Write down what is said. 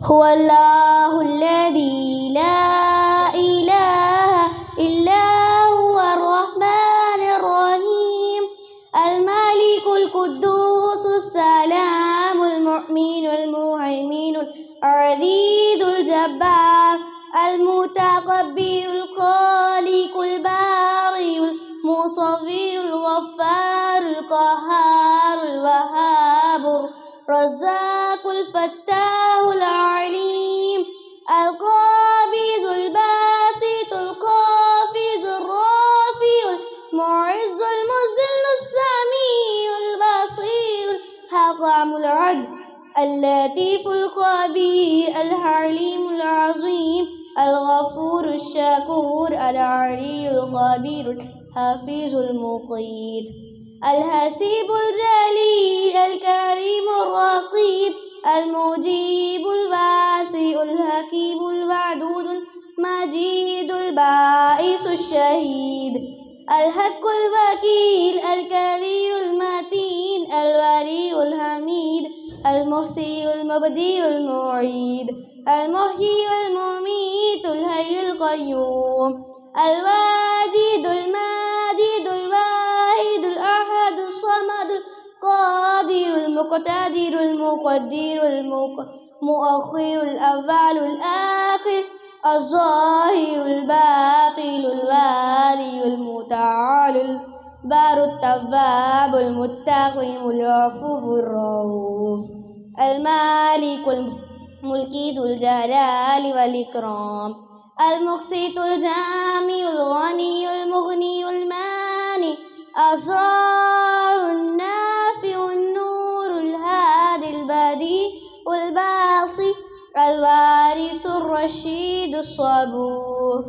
هو الله الذي لا إله إلا هو الرحمن الرحيم الملك القدوس السلام المؤمن المهيمن العزيز الجبار المتكبر الخالق البارئ المصور الغفار القهار الوهاب الرزاق الفتاح العليم القابض الباسط القافض الرافع المعز المذل السميع البصير الحكم العدل اللطيف الخبير الحليم العظيم الغفور الشكور العلي الخبير الحفيظ المقيت الحسيب الجليل الكريم الرقيب المجيب الواسع الحكيم الودود المجيد الباعث الشهيد الحق الوكيل الكبير المتين الولي الحميد المحصي المبدئ المعيد المحيي والمميت الحي القيوم الواجد الماجد الواحد الأحد الصمد القادر المقتدر المقدر المؤخر الأول الآخر الظاهر الباطن الوالي المتعال البار التواب المتقيم العفو الرؤوف المالك الملك ذو الجلال والإكرام المقسط الجامع الغني المغني المانع أسرار النافع النور الهادي البديع الباصي الوارث الرشيد الصبور